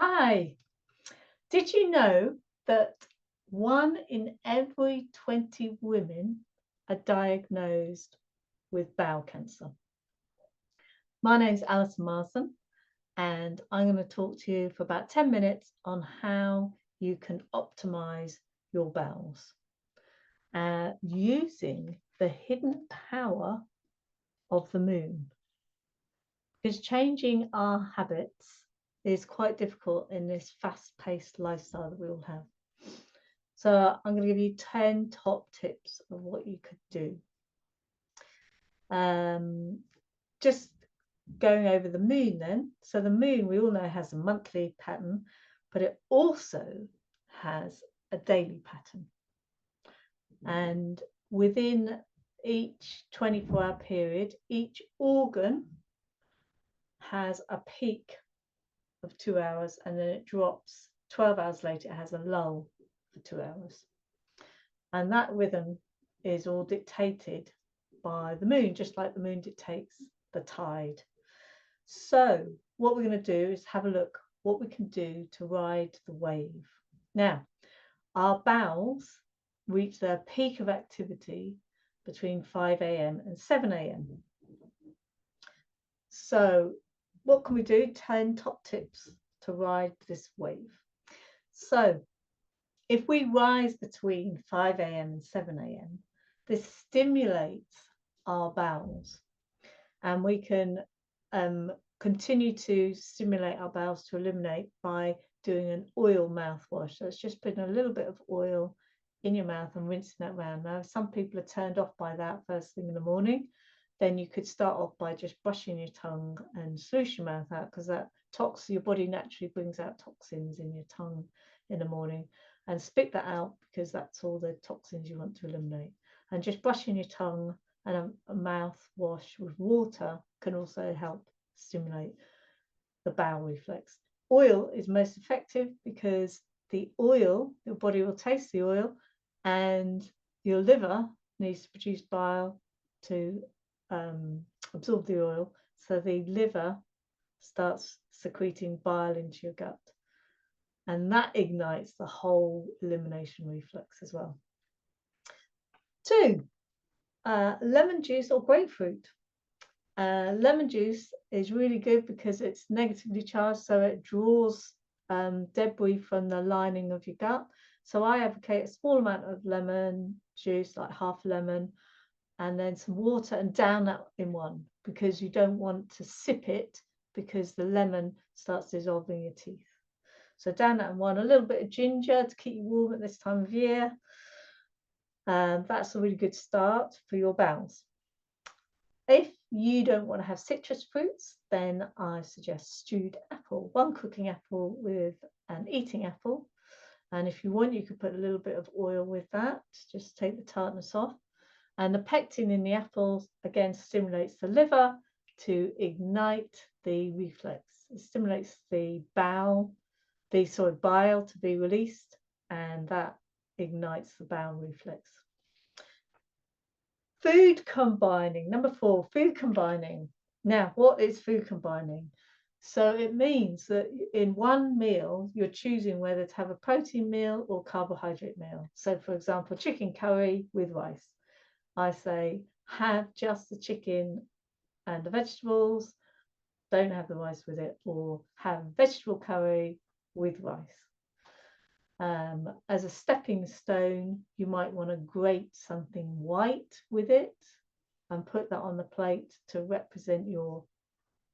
Hi, did you know that 1 in every 20 women are diagnosed with bowel cancer? My name's Alison Marsden, and I'm going to talk to you for about 10 minutes on how you can optimize your bowels using the hidden power of the moon. Because changing our habits is quite difficult in this fast-paced lifestyle that we all have. So I'm going to give you 10 top tips of what you could do. Just going over the moon then. So the moon, we all know, has a monthly pattern, but it also has a daily pattern. And within each 24-hour period, each organ has a peak of 2 hours, and then it drops 12 hours later. It has a lull for 2 hours. And that rhythm is all dictated by the moon, just like the moon dictates the tide. So what we're going to do is have a look what we can do to ride the wave. Now, our bowels reach their peak of activity between 5 a.m. and 7 a.m. So what can we do? 10 top tips to ride this wave. So if we rise between 5 a.m. and 7 a.m., this stimulates our bowels, and we can continue to stimulate our bowels to eliminate by doing an oil mouthwash. So it's just putting a little bit of oil in your mouth and rinsing that around. Now, if some people are turned off by that first thing in the morning, then you could start off by just brushing your tongue and sluice your mouth out, because that your body naturally brings out toxins in your tongue in the morning, and spit that out, because that's all the toxins you want to eliminate. And just brushing your tongue and a mouthwash with water can also help stimulate the bowel reflex. Oil is most effective because the oil, your body will taste the oil, and your liver needs to produce bile to absorb the oil. So the liver starts secreting bile into your gut, and that ignites the whole elimination reflex as well. 2, lemon juice or grapefruit. Lemon juice is really good because it's negatively charged, so it draws debris from the lining of your gut. So I advocate a small amount of lemon juice, like half a lemon, and then some water, and down that in one, because you don't want to sip it, because the lemon starts dissolving your teeth. So down that in one, a little bit of ginger to keep you warm at this time of year. That's a really good start for your bowels. If you don't want to have citrus fruits, then I suggest stewed apple. 1 cooking apple with an eating apple. And if you want, you could put a little bit of oil with that, just take the tartness off. And the pectin in the apples, again, stimulates the liver to ignite the reflex. It stimulates the bile to be released, and that ignites the bowel reflex. Food combining. Number 4, food combining. Now, what is food combining? So it means that in one meal, you're choosing whether to have a protein meal or carbohydrate meal. So for example, chicken curry with rice. I say, have just the chicken and the vegetables, don't have the rice with it, or have vegetable curry with rice. As a stepping stone, you might want to grate something white with it and put that on the plate to represent your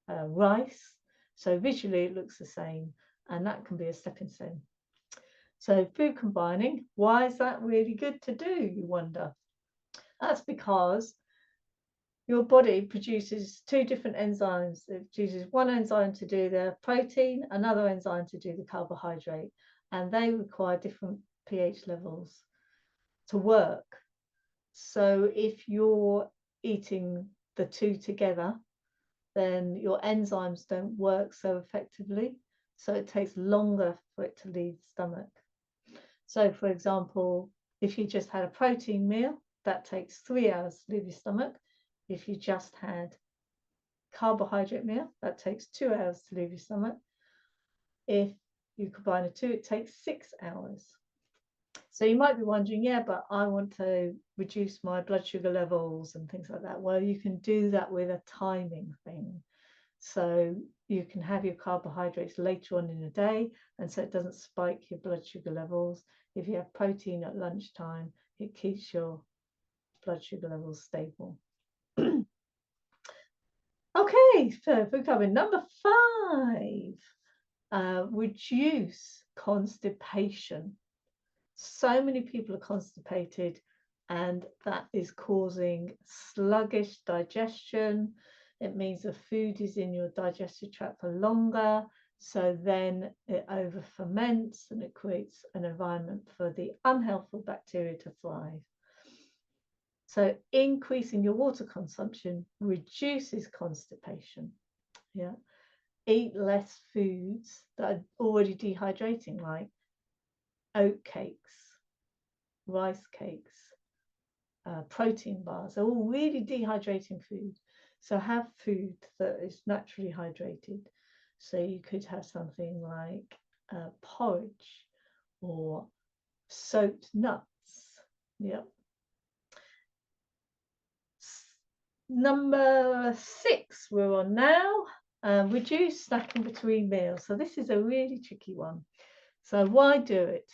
rice. So visually it looks the same, and that can be a stepping stone. So food combining, why is that really good to do, you wonder? That's because your body produces 2 different enzymes. It produces one enzyme to do the protein, another enzyme to do the carbohydrate, and they require different pH levels to work. So if you're eating the 2 together, then your enzymes don't work so effectively. So it takes longer for it to leave the stomach. So for example, if you just had a protein meal, that takes 3 hours to leave your stomach. If you just had carbohydrate meal, that takes 2 hours to leave your stomach. If you combine the two, it takes 6 hours. So you might be wondering, yeah, but I want to reduce my blood sugar levels and things like that. Well, you can do that with a timing thing. So you can have your carbohydrates later on in the day, and so it doesn't spike your blood sugar levels. If you have protein at lunchtime, it keeps your blood sugar levels stable. Okay, so we're coming number 5, reduce constipation. So many people are constipated, and that is causing sluggish digestion. It means the food is in your digestive tract for longer, so then it over ferments and it creates an environment for the unhealthful bacteria to thrive. So increasing your water consumption reduces constipation. Yeah. Eat less foods that are already dehydrating, like oat cakes, rice cakes, protein bars. They're all really dehydrating food. So have food that is naturally hydrated. So you could have something like porridge or soaked nuts. Yep. Number 6 we're on now. Reduce snacking between meals. So this is a really tricky one. So why do it?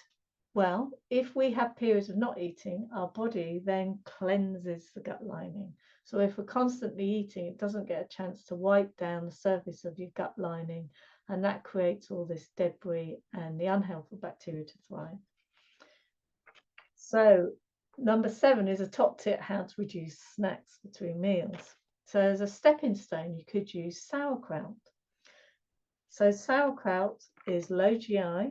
Well, if we have periods of not eating, our body then cleanses the gut lining. So if we're constantly eating, it doesn't get a chance to wipe down the surface of your gut lining, and that creates all this debris and the unhealthful bacteria to thrive. So number 7 is a top tip, how to reduce snacks between meals. So as a stepping stone, you could use sauerkraut. So sauerkraut is low GI,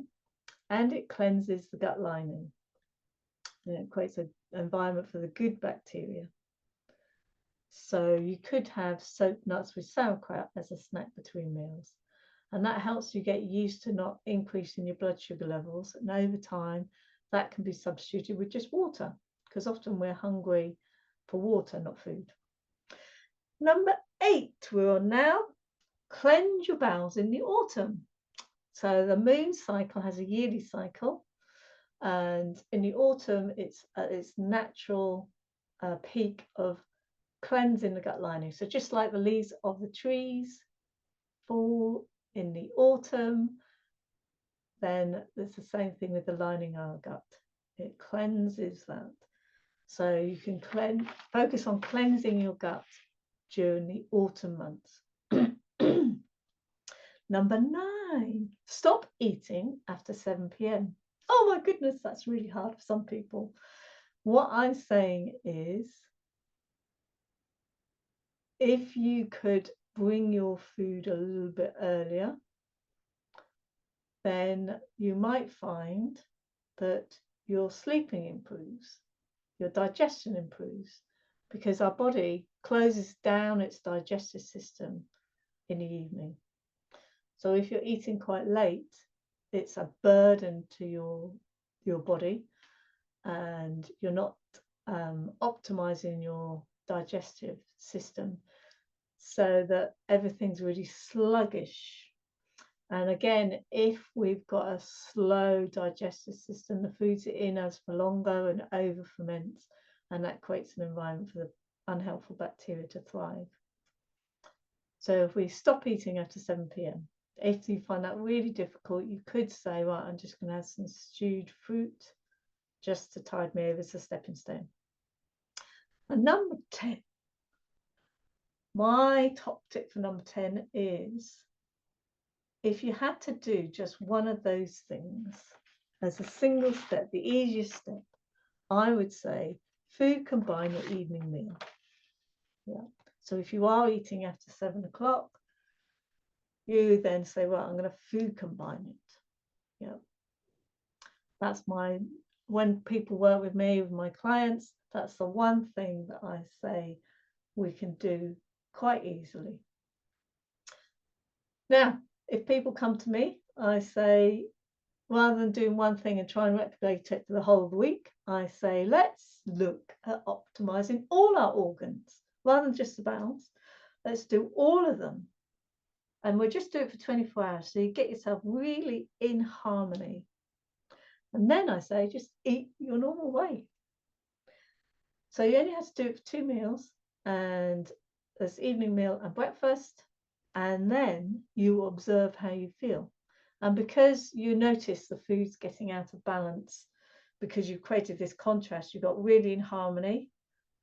and it cleanses the gut lining. And it creates an environment for the good bacteria. So you could have soaked nuts with sauerkraut as a snack between meals. And that helps you get used to not increasing your blood sugar levels. And over time, that can be substituted with just water, because often we're hungry for water, not food. Number 8 we're on now. Cleanse your bowels in the autumn. So the moon cycle has a yearly cycle. And in the autumn, it's at its natural peak of cleansing the gut lining. So just like the leaves of the trees fall in the autumn, then it's the same thing with the lining of our gut. It cleanses that. So you can focus on cleansing your gut during the autumn months. Number 9, stop eating after 7 p.m. Oh my goodness, that's really hard for some people. What I'm saying is, if you could bring your food a little bit earlier, then you might find that your sleeping improves, your digestion improves, because our body closes down its digestive system in the evening. So if you're eating quite late, it's a burden to your body, and you're not optimizing your digestive system, so that everything's really sluggish. And again, if we've got a slow digestive system, the food's in us for longer and over ferments, and that creates an environment for the unhelpful bacteria to thrive. So if we stop eating after 7 p.m, if you find that really difficult, you could say, right, I'm just going to have some stewed fruit just to tide me over as a stepping stone. And number 10, my top tip for number 10 is, if you had to do just one of those things as a single step, the easiest step, I would say food combine your evening meal. Yeah. So if you are eating after 7 o'clock, you then say, well, I'm going to food combine it. Yeah. That's when people work with me, with my clients, that's the one thing that I say we can do quite easily. Now, if people come to me, I say, rather than doing one thing and try and replicate it for the whole of the week, I say, let's look at optimizing all our organs rather than just the bowels. Let's do all of them. And we'll just do it for 24 hours. So you get yourself really in harmony. And then I say, just eat your normal weight. So you only have to do it for 2 meals, and there's evening meal and breakfast. And then you observe how you feel. And because you notice the food's getting out of balance, because you've created this contrast, you got really in harmony,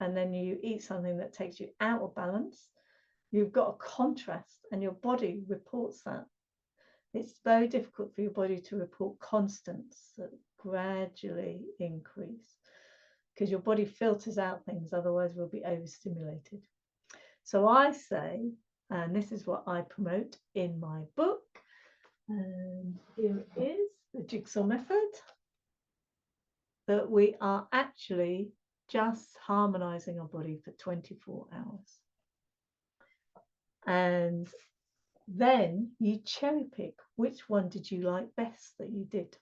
and then you eat something that takes you out of balance, you've got a contrast, and your body reports that. It's very difficult for your body to report constants that gradually increase, because your body filters out things, otherwise we'll be overstimulated. So I say, and this is what I promote in my book, and here it is, the jigsaw method, that we are actually just harmonizing our body for 24 hours. And then you cherry pick which one did you like best that you did.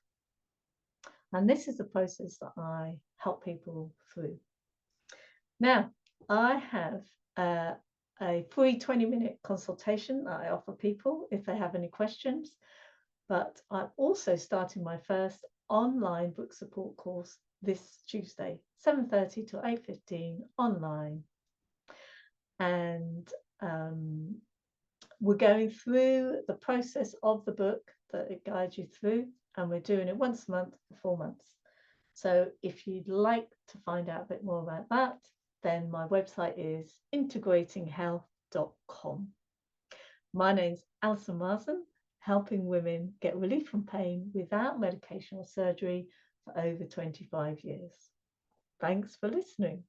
And this is the process that I help people through. Now, I have a free 20-minute consultation that I offer people if they have any questions. But I'm also starting my first online book support course this Tuesday, 7:30 to 8:15 online. And we're going through the process of the book that it guides you through, and we're doing it once a month for 4 months. So if you'd like to find out a bit more about that, then my website is integratinghealth.com. My name's Alison Marsden, helping women get relief from pain without medication or surgery for over 25 years. Thanks for listening.